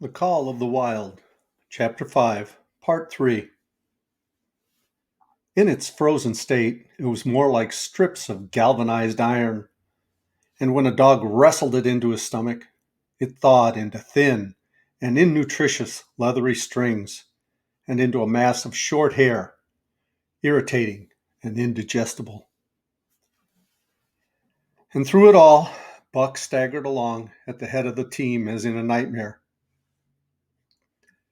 The Call of the Wild, Chapter 5, Part 3. In its frozen state, it was more like strips of galvanized iron, and when a dog wrestled it into his stomach, it thawed into thin and innutritious leathery strings and into a mass of short hair, irritating and indigestible. And through it all, Buck staggered along at the head of the team as in a nightmare.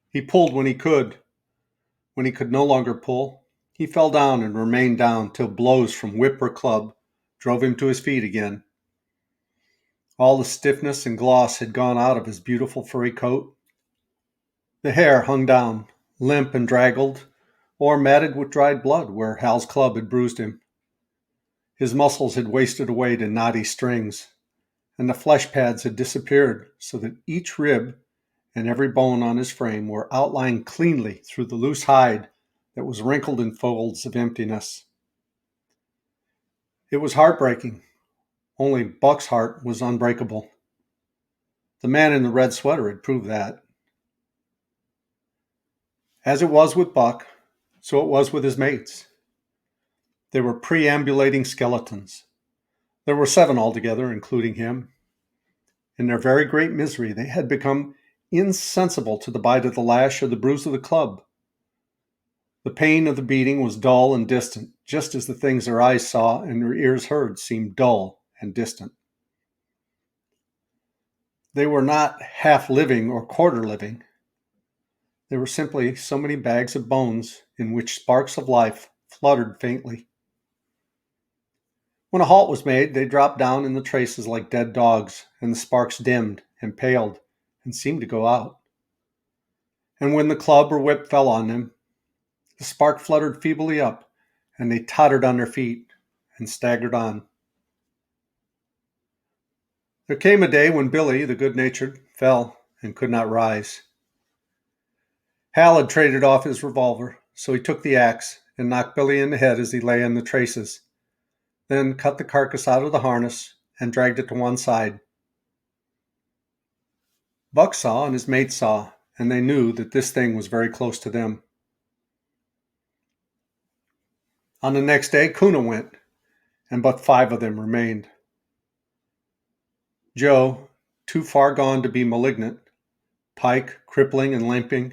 He pulled when he could. When he could no longer pull, he fell down and remained down till blows from whip or club drove him to his feet again. All the stiffness and gloss had gone out of his beautiful furry coat. The hair hung down, limp and draggled, or matted with dried blood where Hal's club had bruised him. His muscles had wasted away to knotty strings, and the flesh pads had disappeared so that each rib and every bone on his frame were outlined cleanly through the loose hide that was wrinkled in folds of emptiness. It was heartbreaking, only Buck's heart was unbreakable. The man in the red sweater had proved that. As it was with Buck, so it was with his mates. They were preambulating skeletons. There were 7 altogether, including him. In their very great misery, they had become insensible to the bite of the lash or the bruise of the club. The pain of the beating was dull and distant, just as the things their eyes saw and their ears heard seemed dull and distant. They were not half living or quarter living. They were simply so many bags of bones in which sparks of life fluttered faintly. When a halt was made, they dropped down in the traces like dead dogs, and the sparks dimmed and paled and seemed to go out. And when the club or whip fell on them, the spark fluttered feebly up, and they tottered on their feet and staggered on. There came a day when Billy, the good-natured, fell and could not rise. Hal had traded off his revolver, so he took the axe and knocked Billy in the head as he lay in the traces, then cut the carcass out of the harness and dragged it to one side. Buck saw and his mates saw, and they knew that this thing was very close to them. On the next day, Kuna went, and but 5 of them remained. Joe, too far gone to be malignant, Pike, crippling and limping,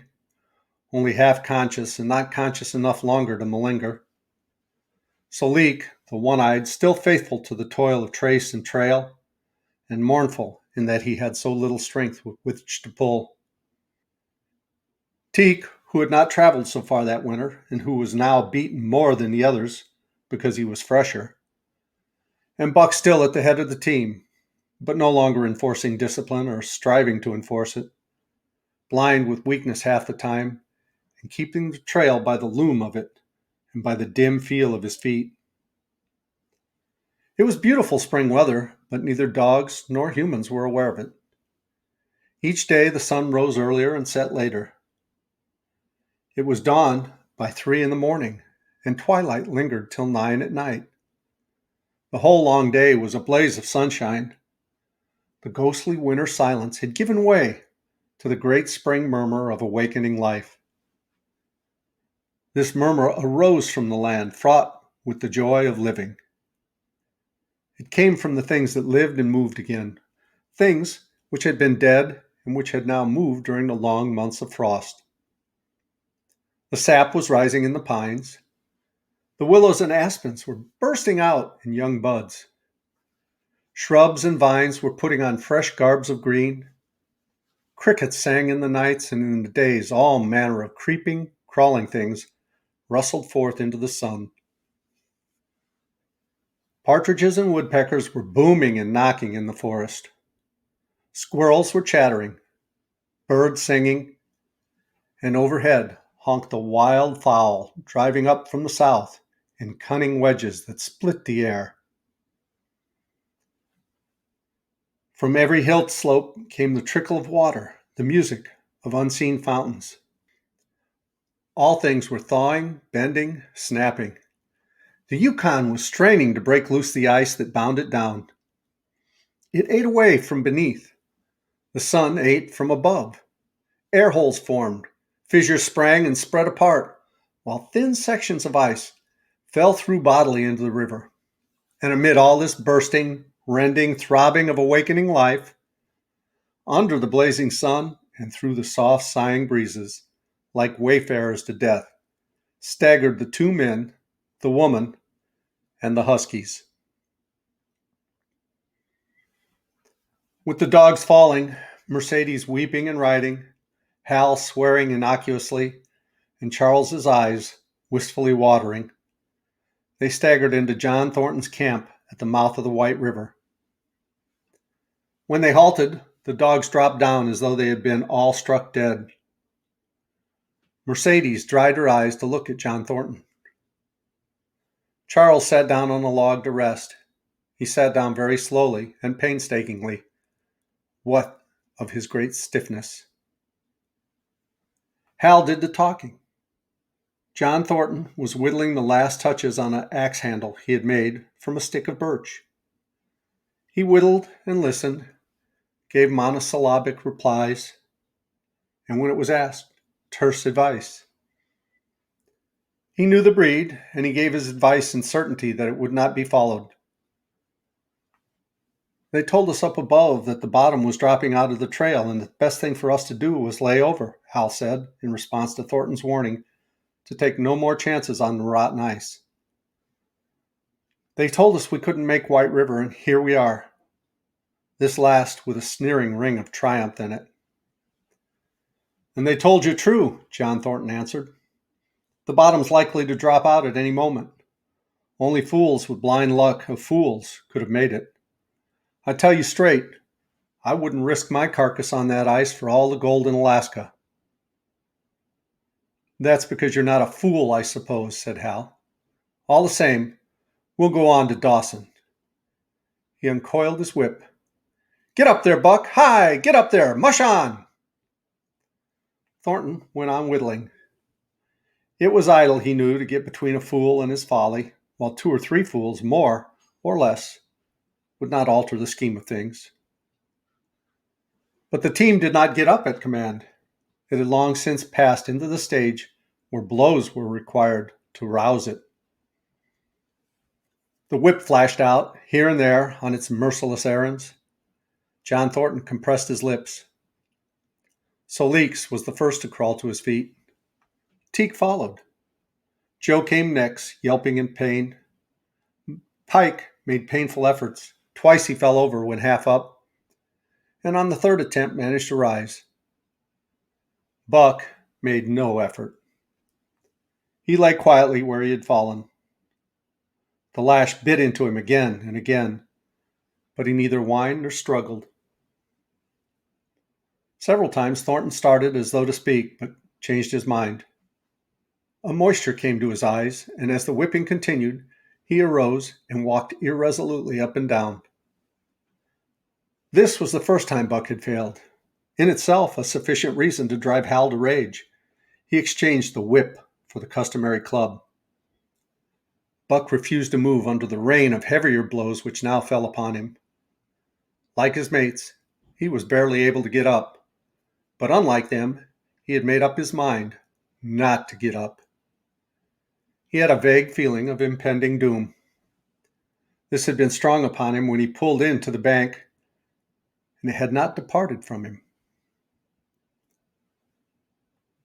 only half conscious and not conscious enough longer to malinger. Salik, the one-eyed, still faithful to the toil of trace and trail, and mournful in that he had so little strength with which to pull. Teek, who had not traveled so far that winter, and who was now beaten more than the others because he was fresher. And Buck still at the head of the team, but no longer enforcing discipline or striving to enforce it, blind with weakness half the time, and keeping the trail by the loom of it and by the dim feel of his feet. It was beautiful spring weather, but neither dogs nor humans were aware of it. Each day the sun rose earlier and set later. It was dawn by 3 in the morning, and twilight lingered till 9 at night. The whole long day was a blaze of sunshine. The ghostly winter silence had given way to the great spring murmur of awakening life. This murmur arose from the land fraught with the joy of living. It came from the things that lived and moved again, things which had been dead and which had now moved during the long months of frost. The sap was rising in the pines. The willows and aspens were bursting out in young buds. Shrubs and vines were putting on fresh garbs of green. Crickets sang in the nights, and in the days all manner of creeping, crawling things rustled forth into the sun. Partridges and woodpeckers were booming and knocking in the forest. Squirrels were chattering, birds singing, and overhead honked the wild fowl driving up from the south in cunning wedges that split the air. From every hill slope came the trickle of water, the music of unseen fountains. All things were thawing, bending, snapping. The Yukon was straining to break loose the ice that bound it down. It ate away from beneath. The sun ate from above. Air holes formed, fissures sprang and spread apart, while thin sections of ice fell through bodily into the river. And amid all this bursting, rending, throbbing of awakening life, under the blazing sun and through the soft sighing breezes, like wayfarers to death, staggered the two men, the woman, and the huskies. With the dogs falling, Mercedes weeping and riding, Hal swearing innocuously, and Charles's eyes wistfully watering, they staggered into John Thornton's camp at the mouth of the White River. When they halted, the dogs dropped down as though they had been all struck dead. Mercedes dried her eyes to look at John Thornton. Charles sat down on a log to rest. He sat down very slowly and painstakingly. What of his great stiffness? Hal did the talking. John Thornton was whittling the last touches on an axe handle he had made from a stick of birch. He whittled and listened, gave monosyllabic replies, and when it was asked, terse advice. He knew the breed, and he gave his advice in certainty that it would not be followed. They told us up above that the bottom was dropping out of the trail, and the best thing for us to do was lay over, Hal said, in response to Thornton's warning to take no more chances on the rotten ice. They told us we couldn't make White River, and here we are. This last with a sneering ring of triumph in it. And they told you true, John Thornton answered. The bottom's likely to drop out at any moment. Only fools with blind luck of fools could have made it. I tell you straight, I wouldn't risk my carcass on that ice for all the gold in Alaska. That's because you're not a fool, I suppose, said Hal. All the same, we'll go on to Dawson. He uncoiled his whip. Get up there, Buck! Hi! Get up there! Mush on! Thornton went on whittling. It was idle, he knew, to get between a fool and his folly, while 2 or 3 fools, more or less, would not alter the scheme of things. But the team did not get up at command. It had long since passed into the stage where blows were required to rouse it. The whip flashed out, here and there, on its merciless errands. John Thornton compressed his lips. Soleeks was the first to crawl to his feet. Teek followed. Joe came next, yelping in pain. Pike made painful efforts. Twice he fell over when half up, and on the third attempt managed to rise. Buck made no effort. He lay quietly where he had fallen. The lash bit into him again and again, but he neither whined nor struggled. Several times Thornton started as though to speak, but changed his mind. A moisture came to his eyes, and as the whipping continued, he arose and walked irresolutely up and down. This was the first time Buck had failed, in itself a sufficient reason to drive Hal to rage. He exchanged the whip for the customary club. Buck refused to move under the rain of heavier blows which now fell upon him. Like his mates, he was barely able to get up, but unlike them, he had made up his mind not to get up. He had a vague feeling of impending doom. This had been strong upon him when he pulled in to the bank, and it had not departed from him.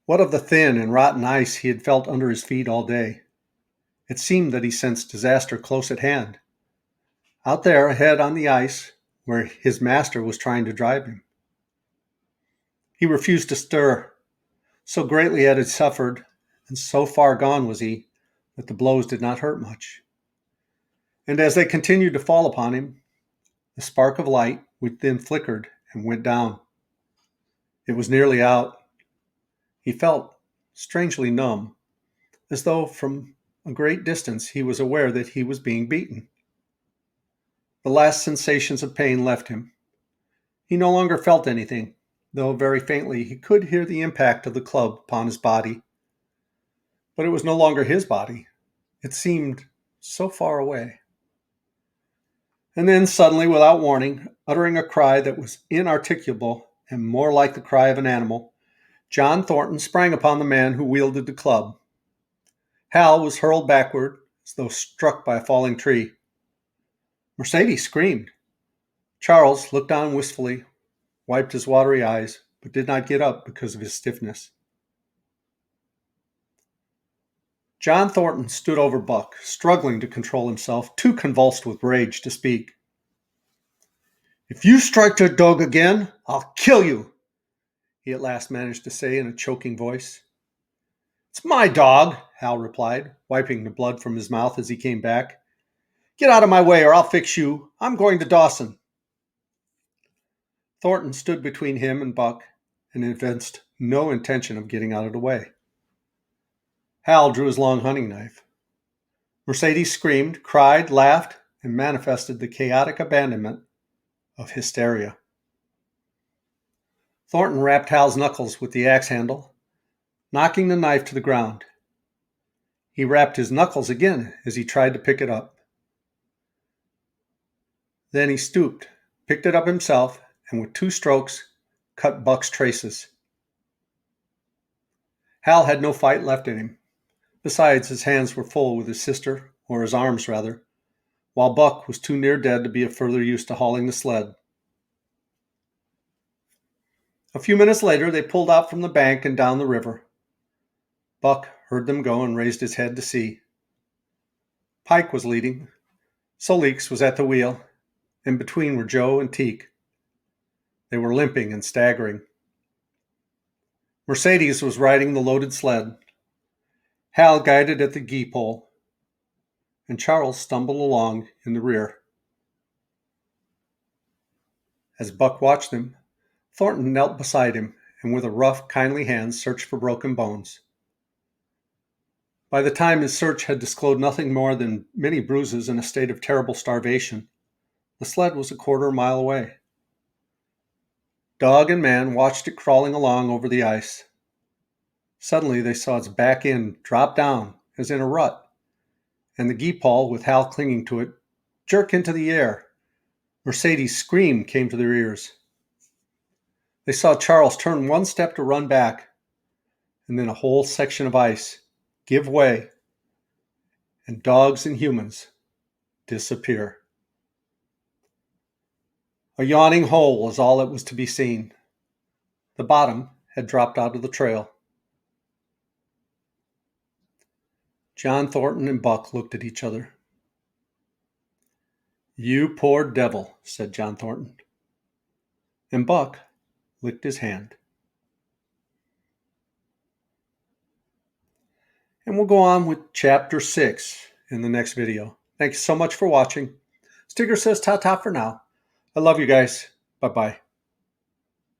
What of the thin and rotten ice he had felt under his feet all day? It seemed that he sensed disaster close at hand, out there ahead on the ice where his master was trying to drive him. He refused to stir. So greatly had he suffered, and so far gone was he, that the blows did not hurt much. And as they continued to fall upon him, the spark of light within flickered and went down. It was nearly out. He felt strangely numb, as though from a great distance he was aware that he was being beaten. The last sensations of pain left him. He no longer felt anything, though very faintly he could hear the impact of the club upon his body. But it was no longer his body. It seemed so far away. And then suddenly, without warning, uttering a cry that was inarticulable and more like the cry of an animal, John Thornton sprang upon the man who wielded the club. Hal was hurled backward as though struck by a falling tree. Mercedes screamed. Charles looked on wistfully, wiped his watery eyes, but did not get up because of his stiffness. John Thornton stood over Buck, struggling to control himself, too convulsed with rage to speak. "If you strike that dog again, I'll kill you," he at last managed to say in a choking voice. "It's my dog," Hal replied, wiping the blood from his mouth as he came back. "Get out of my way or I'll fix you. I'm going to Dawson." Thornton stood between him and Buck and evinced no intention of getting out of the way. Hal drew his long hunting knife. Mercedes screamed, cried, laughed, and manifested the chaotic abandonment of hysteria. Thornton rapped Hal's knuckles with the axe handle, knocking the knife to the ground. He rapped his knuckles again as he tried to pick it up. Then he stooped, picked it up himself, and with 2 strokes, cut Buck's traces. Hal had no fight left in him. Besides, his hands were full with his sister, or his arms rather, while Buck was too near dead to be of further use to hauling the sled. A few minutes later, they pulled out from the bank and down the river. Buck heard them go and raised his head to see. Pike was leading. Solix was at the wheel, and between were Joe and Teak. They were limping and staggering. Mercedes was riding the loaded sled. Hal guided at the gee pole, and Charles stumbled along in the rear. As Buck watched them, Thornton knelt beside him and with a rough, kindly hand searched for broken bones. By the time his search had disclosed nothing more than many bruises and a state of terrible starvation, the sled was a quarter-mile away. Dog and man watched it crawling along over the ice. Suddenly they saw its back end drop down, as in a rut, and the gee pole, with Hal clinging to it, jerk into the air. Mercedes' scream came to their ears. They saw Charles turn one step to run back, and then a whole section of ice give way, and dogs and humans disappear. A yawning hole was all that was to be seen. The bottom had dropped out of the trail. John Thornton and Buck looked at each other. "You poor devil," said John Thornton. And Buck licked his hand. And we'll go on with Chapter 6 in the next video. Thanks so much for watching. Stigger says ta-ta for now. I love you guys. Bye-bye.